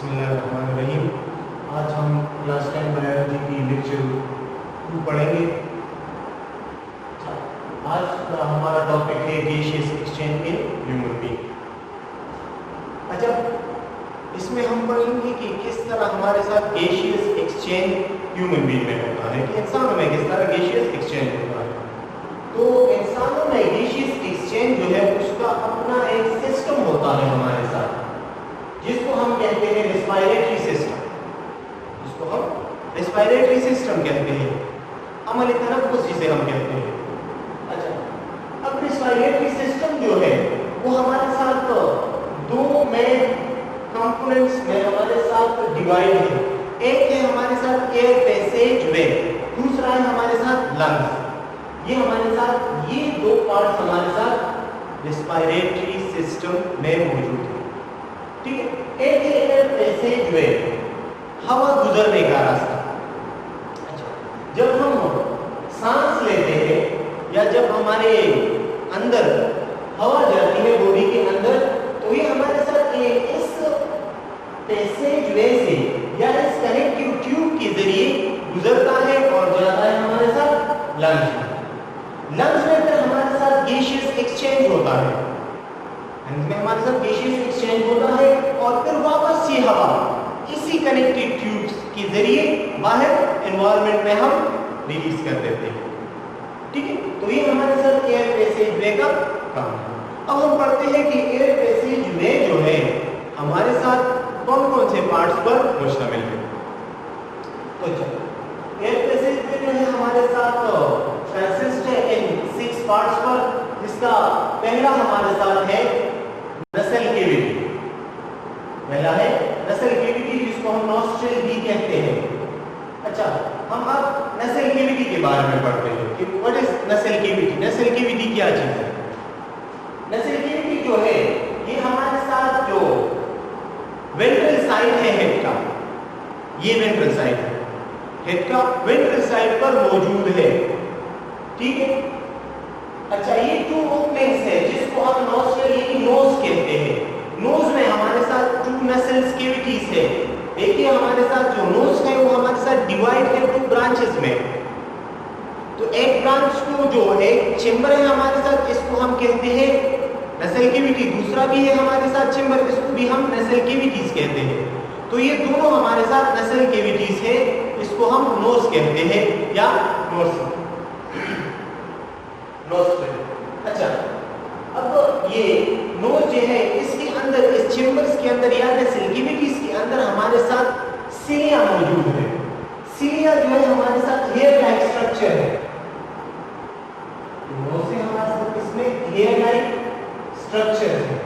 बिस्मिल्लाहिर्रहमानिर्रहीम। आज हम क्लास 10 बायोलॉजी की लेक्चर 2 पढ़ेंगे। आज का हमारा टॉपिक है gaseous exchange in human being. अच्छा, इसमें हम पढ़ेंगे कि किस तरह हमारे साथ गैसियस एक्सचेंज ह्यूमन बीइंग में होता है, कि इंसानों में किस तरह गैसियस एक्सचेंज होता है। तो इंसानों में गैसियस एक्सचेंज जो है उसका अपना एक सिस्टम होता है हमारे साथ, जिसको हम कहते हैं रेस्पिरेटरी सिस्टम। जिसको हम रेस्पिरेटरी सिस्टम कहते हैं, अमल तनफ्फुस जिसे हम कहते हैं। अच्छा, अब रेस्पिरेटरी सिस्टम जो है वो हमारे साथ दो मेन कंपोनेंट्स में हमारे साथ डिवाइड है। एक है हमारे साथ एयर पैसेज वे, दूसरा है हमारे साथ लंग्स। ये हमारे साथ ये दो पार्ट्स हमारे साथ रेस्पिरेटरी सिस्टम में मौजूद है। ठीक है, एक है एयर पैसेज वे, हवा गुजरने का रास्ता। अच्छा, जब हम सांस लेते हैं या जब हमारे अंदर हवा जाती है बॉडी के अंदर, तो ये हमारे साथ इस पैसेज वे से या इस कनेक्टिव ट्यूब के जरिए गुजरता है और जाता है हमारे साथ लंग्स में। लंग्स में फिर हमारे साथ गैसियस एक्सचेंज होता है, में हमारे साथ गैसियस एक्सचेंज होता है और फिर वापस ये हवा इसी कनेक्टिव ट्यूब्स के जरिए बाहर एनवायरनमेंट में हम रिलीज कर देते हैं। ठीक है, तो ये हमारे साथ एयर पैसेज वे का काम है। अब हम पढ़ते हैं कि एयर पैसेज वे जो है हमारे साथ कौन कौन से पार्ट्स पर मुश्तमिल है। तो चलो, एयर पैसेज वे जो है हमारे साथ कंसिस्ट है इन 6 पार्ट्स पर, जिसका पहला हमारे साथ है नसल कैविटी। पहला है नसल कैविटी, जिसको हम नॉस्ट्रिल भी कहते हैं। अच्छा, हम अब नसल कैविटी के बारे में पढ़ते हैं कि व्हाट इज नसल कैविटी। नसल कैविटी क्या चीज है? नसल कैविटी जो है ये हमारे साथ जो वेंट्रल साइड है हेड का, ये वेंट्रल साइड है हेड का, वेंट्रल साइड पर मौजूद है। ठीक है, अच्छा, ये 2 ओपनिंग्स है जिसको हम नोस्ट्रल यानी नोज कहते हैं। नोज में हमारे साथ 2 नसल्स कैविटीज है। देखिए, हमारे साथ जो नोज है वो हमारे साथ डिवाइड है 2 ब्रांचेस में। तो एक ब्रांच को जो एक चेंबर है हमारे साथ, इसको हम कहते हैं नसल कैविटी। दूसरा भी है हमारे साथ चेंबर, इसको भी हम नसल कैविटीज कहते हैं। तो ये दोनों हमारे साथ नसल कैविटीज है, इसको हम नोज कहते हैं या नोस्ट्रल। अच्छा, अब ये नोज जो है इसके अंदर, इस चेंबर्स के अंदर या नसल कैविटीज के अंदर हमारे साथ सिलिया मौजूद है। सिलिया जो है हमारे साथ हेयर लाइक स्ट्रक्चर है। नोज से हमारे साथ इसमें हेयर लाइक स्ट्रक्चर है।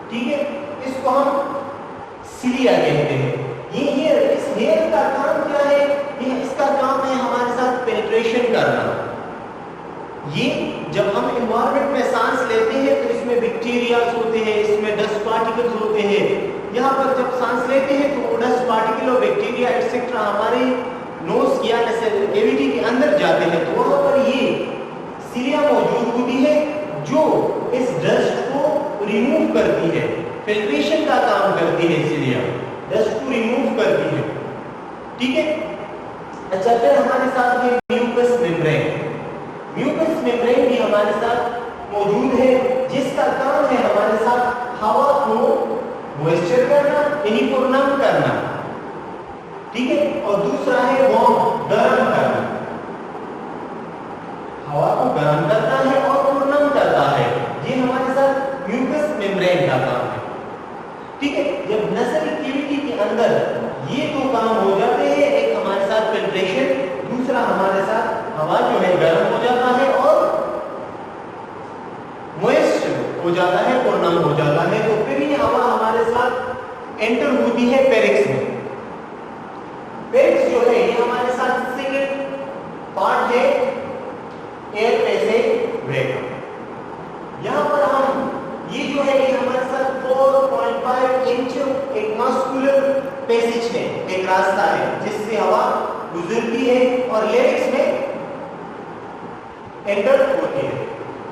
ठीक है, इसको हम सिलिया कहते हैं। ये हेयर, इस हेयर का काम क्या है? ये इसका काम है हमारे साथ पेनिट्रेशन करना। ये जब हम एनवायरनमेंट में सांस लेते हैं तो इसमें बैक्टीरियाज होते हैं, इसमें डस्ट पार्टिकल्स होते हैं। यहाँ पर जब सांस लेते हैं तो वो डस्ट पार्टिकल और बैक्टीरिया एक्सेट्रा हमारे नोज या नसल कैविटी के अंदर जाते हैं। तो वहां पर ये सिलिया मौजूद होती है जो इस डस्ट को रिमूव करती है, फिल्ट्रेशन का काम करती है। सिलिया डस्ट को रिमूव करती है। ठीक है, अच्छा, फिर हमारे साथ है म्यूकस मेम्ब्रेन। म्यूकस मेम्ब्रेन भी हमारे साथ मौजूद है, जिसका काम है हमारे साथ हवा को मॉइस्चर करना यानी पूर्णम करना। ठीक है, और दूसरा है वो गर्म करना, हवा को गर्म करता है और पूर्णम करता है। ये हमारे साथ म्यूकस मेम्ब्रेन का काम है। ठीक है, जब नसल कैविटी के अंदर ये 2 काम हो जाते हैं, एक हमारे साथ फिल्ट्रेशन, दूसरा हमारे साथ हवा जो है गर्म हो जाता है और मॉइस्ट हो जाता है, पूर्णम हो जाता है, तो फिर ये हवा हमारे साथ एंटर होती है पेरिक्स में। पेरिक्स जो है ये हमारे साथ सेकंड पार्ट है एयर पैसेज वे का। यहाँ पर हम ये जो है ये हमारे साथ 4.5 इंच एक मस्कुलर पैसेज है, एक रास्ता है जिससे हवा गुजरती है और लेरिक्स में एंटर होती है।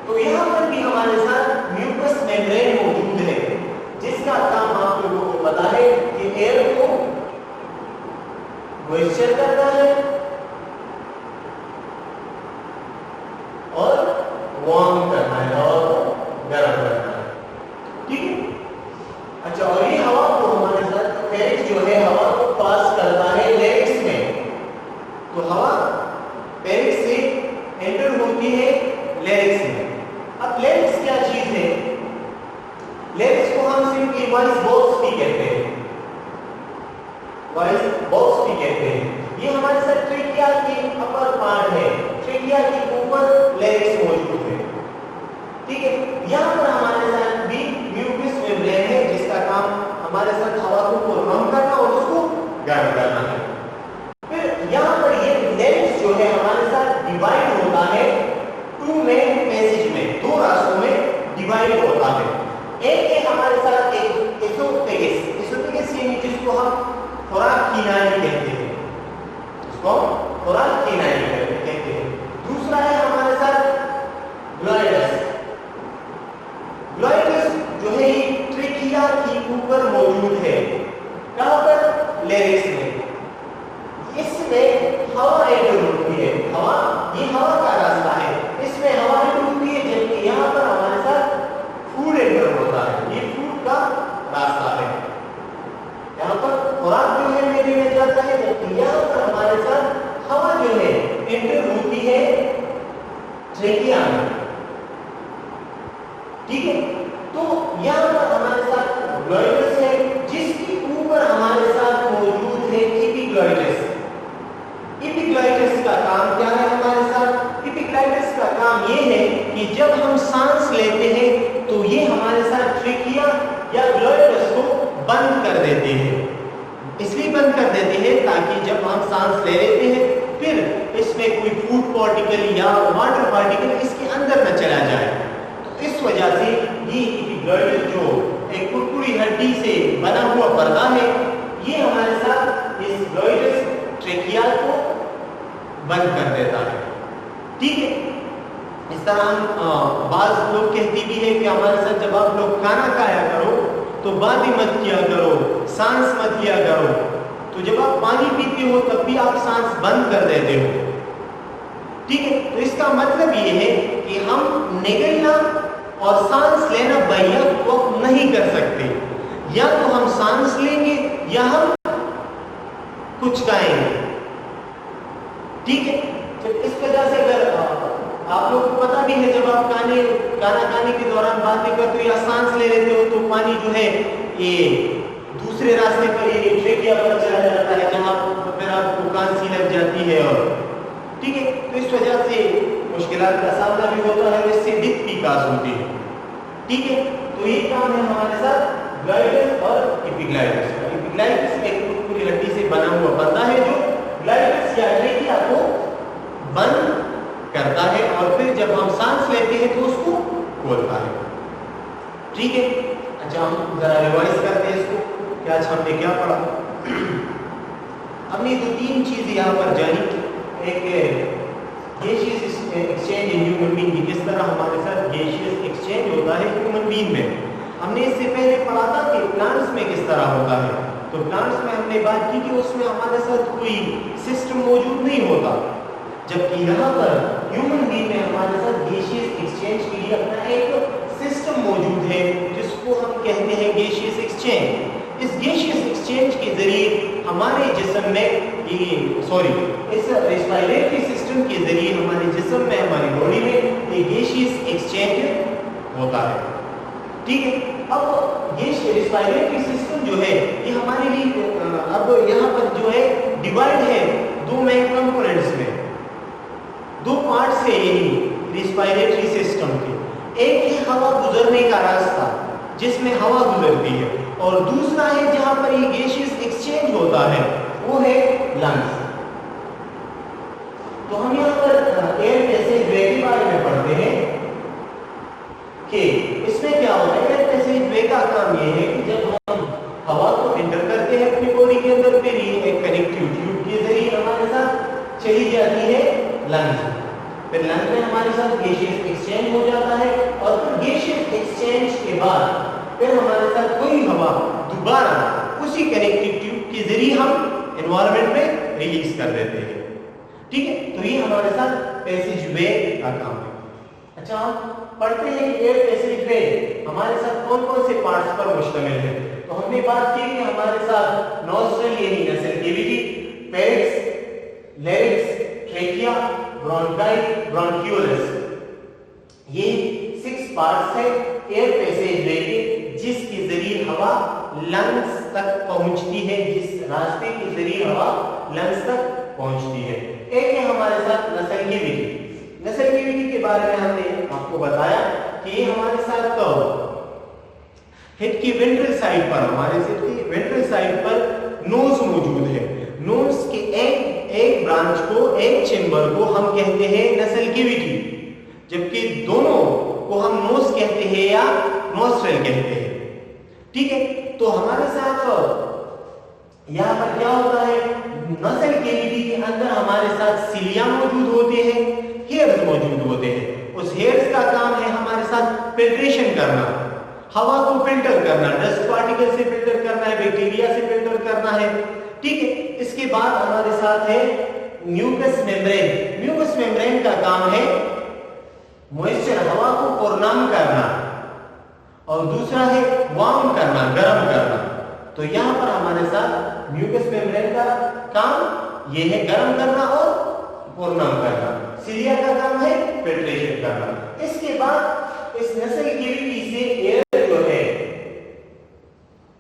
तो यहाँ पर भी हमारे साथ म्यूकस वॉइस बॉक्स भी कहते हैं, वॉइस बॉक्स भी कहते हैं। ये हमारे साथ ट्रेकिया की अपर पार्ट है, ट्रेकिया के ऊपर लेरिक्स मौजूद है, ठीक है। यहाँ पर हमारे साथ भी म्यूकस मेम्ब्रेन है जिसका काम हमारे साथ हवा को कम करना और उसको गर्म करना है। फिर यहाँ पर ये लेरिक्स जो है हमारे साथ डिवाइड होता है टू मेन पैसेज में, दो रास्तों में डिवाइड होता है। एक है हमारे साथ एक एसोफेगस, एसोफेगस यानी जिसको हम खुराक की नाली कहते हैं, इसको खुराक की नाली कहते हैं। दूसरा है हमारे साथ ग्लॉइडस, ग्लॉइडस जो है ये ट्रेकिया के ऊपर मौजूद है, कहां पर? लेरिक्स में। इसमें हवा एंटर होती है, हवा, ये हवा का रास्ता है, इसमें हवा एंटर होती है, जबकि यहाँ पर हमारे साथ फूड एंटर होता है, ये फूड का रास्ता है। यहाँ पर खुराक जो है मेरे में जाता है, जबकि यहाँ पर हमारे साथ हवा जो है एंटर होती है ट्रेकिया में, ठीक है। तो यहाँ पर हमारे साथ ग्लॉइडस है जिसके ऊपर हमारे साथ मौजूद है एपिग्लॉइडस। एपिग्लॉइडस का काम क्या है हमारे साथ? एपिग्लॉइडस का काम ये है कि जब हम सांस लेते हैं तो ये हमारे साथ ट्रेकिया या ग्लॉइडस को बंद कर देते हैं। इसलिए बंद कर देते हैं ताकि जब हम सांस ले लेते हैं फिर इसमें कोई फूड पार्टिकल या वाटर पार्टिकल इसके अंदर न चला जाए। तो इस वजह से ये एपिग्लॉइडस जो एक कुरकुरी हड्डी से बना हुआ पर्दा है, ये हमारे साथ इस ग्लॉइडस ट्रेकिया को बंद कर देता है, ठीक है। इस तरह हम बाज लोग कहती भी है कि हमारे साथ जब आप लोग खाना खाया करो तो बातें मत किया करो, सांस मत लिया करो। तो जब आप पानी पीते हो तब भी आप सांस बंद कर देते हो, ठीक है। तो इसका मतलब ये है कि हम निगलना और सांस लेना बैक वक्त नहीं कर सकते, या तो हम सांस लेंगे या हम कुछ खाएंगे, ठीक है। तो इस वजह से अगर आप लोग को पता भी है जब आप खाना खाने के दौरान बातें करते हो या सांस ले लेते हो तो पानी जो है ये दूसरे रास्ते पर ये ट्रेकिया पर चला जाता है, जहां फिर आपको खांसी लग जाती है, और ठीक है। तो इस वजह से मुश्किलात का सामना भी होता है, इससे दिक्कत भी काज होती है, ठीक है। तो ये काम है हमारे साथ ग्लॉइडस और एपिग्लॉइडस का। एपिग्लॉइडस एक कुरकुरी हड्डी से बना हुआ पर्दा है जो ग्लॉइडस या ट्रेकिया को बंद करता है और फिर जब हम सांस लेते हैं तो उसको खोलता है, ठीक है। अच्छा, हम जरा रिवाइज करते हैं इसको कि आज हमने क्या पढ़ा। हमने दो तीन चीजें यहाँ पर जानी। एक gaseous exchange in human being, किस तरह हमारे साथ गैसियस एक्सचेंज होता है ह्यूमन बीइंग में। हमने इससे पहले पढ़ा था कि प्लांट्स में किस तरह होता है। तो प्लांट्स में हमने बात की कि उसमें हमारे साथ कोई सिस्टम मौजूद नहीं होता, जबकि यहाँ पर ह्यूमन बीइंग में हमारे साथ गैसियस एक्सचेंज के लिए अपना एक सिस्टम मौजूद है जिसको हम कहते हैं गैसियस एक्सचेंज। इस गैसियस एक्सचेंज के जरिए हमारे जिस्म में इस रेस्पिरेटरी सिस्टम के जरिए हमारे जिस्म में, हमारी बॉडी में ये गैसियस एक्सचेंज होता है, ठीक है। अब ये रेस्पिरेटरी सिस्टम जो है ये हमारे लिए अब यहाँ पर जो है डिवाइड है दो मेन कंपोनेंट्स में, दो पार्ट्स है यही रेस्पिरेटरी सिस्टम के। एक है हवा गुजरने का रास्ता जिसमें हवा गुजरती है, और दूसरा है जहां पर ये गैसियस एक्सचेंज होता है, वो है लंग्स। तो हम यहाँ पर एयर पैसेज वे के बारे में पढ़ते हैं कि इसमें क्या होता है। एयर पैसेज वे का काम ये है कि जब हम हवा को एंटर करते हैं अपनी बॉडी के अंदर, फिर ये एक कनेक्टिव ट्यूब के जरिए हमारे साथ चली जाती है लंग्स। फिर लंग्स में हमारे साथ गैसियस एक्सचेंज हो जाता है, और फिर गैसियस एक्सचेंज के बाद फिर हमारे साथ वही हवा दोबारा उसी कनेक्टिव ट्यूब के जरिए हम एनवायरनमेंट में रिलीज कर देते हैं, ठीक है। तो ये हमारे साथ पैसेज वे का काम है। अच्छा, हम पढ़ते हैं कि एयर पैसेज वे हमारे साथ कौन कौन से पार्ट्स पर मुश्तमिल है। तो हमने बात की कि हमारे साथ नॉस्ट्रल यानी नसल कैविटी, फेरिक्स, लेरिक्स, ट्रेकिया, ब्रोंकाई, ब्रोंक्यूलस, ये 6 पार्ट्स है एयर पैसेज वे के जिसके जरिए हवा लंग्स तक पहुंचती है, जिस रास्ते के जरिए हवा लंग्स तक पहुंचती है। एक है हमारे साथ नसल की विधि। नसल की विधि के बारे में हमने आपको बताया कि ये हमारे साथ हेड की वेंट्रल साइड पर, हमारे सिर की वेंट्रल साइड पर नोज मौजूद है। नोज के एक ब्रांच को, एक चेंबर को हम कहते हैं नसल की विधि, जबकि दोनों को हम नोज कहते हैं या नोस्ट्रल कहते हैं। ठीक है, तो हमारे साथ यहाँ पर क्या होता है, नसल कैविटी के अंदर हमारे साथ सिलिया मौजूद होते हैं, हेयर्स मौजूद होते हैं। उस हेयर्स का काम है हमारे साथ फिल्ट्रेशन करना, हवा को फिल्टर करना, डस्ट पार्टिकल से फिल्टर करना है, बैक्टीरिया से फिल्टर करना है। ठीक है, इसके बाद हमारे साथ है म्यूकस मेम्ब्रेन। म्यूकस मेम्ब्रेन का काम है मॉइस्चर, हवा को पुरनाम करना, और दूसरा है वार्म करना, गर्म करना। तो यहाँ पर हमारे साथ म्यूकस मेम्ब्रेन का काम ये है गर्म करना और पुरनाम करना। सिलिया का काम है फिल्ट्रेशन करना। इसके बाद इस नसल कैविटी से एयर जो है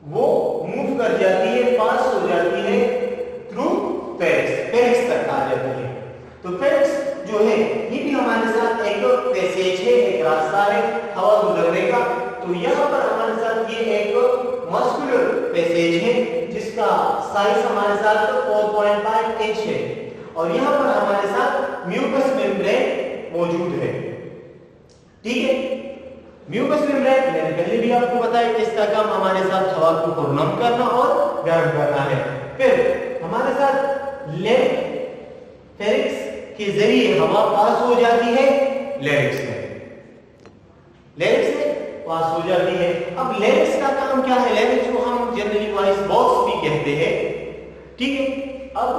वो मूव कर जाती है, पास हो जाती है थ्रू फेरिक्स, फेरिक्स तक आ जाती है। तो फेरिक्स जो है ये भी हमारे साथ एक पैसेज है, एक रास्ता है हवा गुजरने का। तो यहाँ पर हमारे साथ ये एक मस्कुलर पैसेज है जिसका साइज हमारे साथ 4.5 इंच है, और यहाँ पर हमारे साथ म्यूकस मेम्ब्रेन मौजूद है। ठीक है, म्यूकस मेम्ब्रेन मैंने पहले भी आपको बताया कि इसका काम हमारे साथ हवा को पुरनाम करना और गर्म करना है। फिर हमारे साथ फेरिक्स के जरिए हवा पास हो जाती है लैरिक्स में, लैरिक्स में पास हो जाती है। अब लैरिक्स का काम क्या है, लैरिक्स को हम जनरली वॉइस बॉक्स भी कहते हैं। ठीक है, अब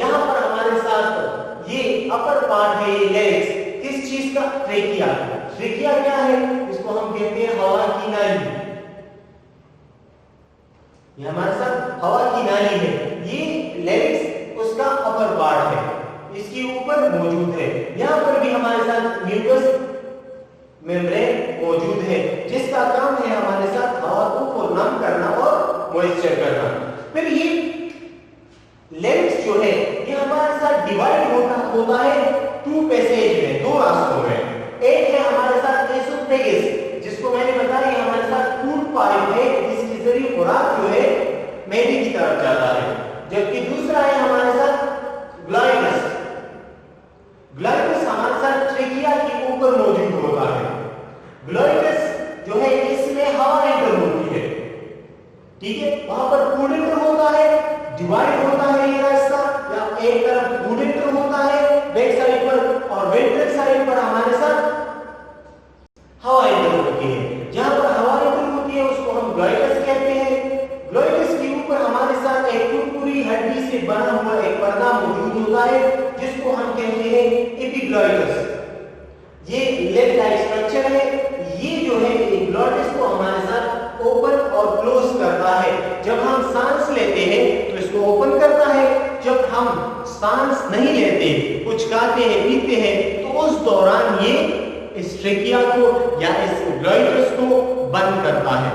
यहाँ पर हमारे साथ ये अपर पार्ट है, ये लैरिक्स, किस चीज का, ट्रेकिया। ट्रेकिया क्या है, इसको हम कहते हैं हवा की नाली। ये हमारे साथ हवा की नाली है, ये लैरिक्स उसका अपर पार्ट है, इसके ऊपर मौजूद है। यहाँ पर भी हमारे साथ म्यूकस मेम्ब्रेन मौजूद है जिसका काम है हमारे साथ हवा को पुरनाम करना और मॉइस्चर करना। फिर ये लैरिक्स जो है ये हमारे साथ डिवाइड होता है टू पैसेज में, दो रास्तों में। एक है हमारे साथ एसोफेगस, जिसको मैंने बताया ये हमारे साथ फूड पाइप है जिसके जरिए खुराक जो है मैदे की तरफ जाता है। जबकि दूसरा है हमारे साथ ग्लाइडस। ग्लाइडस हमारे साथ ट्रेकिया के ऊपर मौजूद होता है। ग्लाइडस जो है इसमें हवा एंटर होती है। ठीक है, वहां पर फूड एंटर होता है, डिवाइड होता है ये रास्ता, या एक तरफ फूड एंटर होता है बैक साइड पर, और वेंट्रल साइड पर हमारे साथ हवा एंटर होती है। जहां पर हवा एंटर होती है उसको हम ग्लाइडस कहते हैं। ग्लाइडस के ऊपर हमारे साथ एक कुरकुरी हड्डी से बना हुआ एक पर्दा मौजूद होता है जिसको हम कहते हैं एपिग्लॉटिस। ये लेग लाइक स्ट्रक्चर है, ये जो है एपिग्लॉटिस को हमारे साथ ओपन और क्लोज करता है। जब हम सांस लेते हैं तो इसको ओपन करता है, जब हम सांस नहीं लेते, कुछ खाते हैं, पीते हैं, तो उस दौरान ये इस ट्रेकिया को या इस ग्लाइडस को बंद करता है।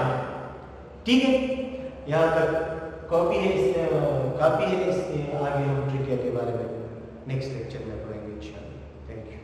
ठीक है, यहाँ तक कॉपी है, इसके आगे हम ट्रेकिया के बारे में नेक्स्ट लेक्चर में पढ़ेंगे इंशाल्लाह। Thank you.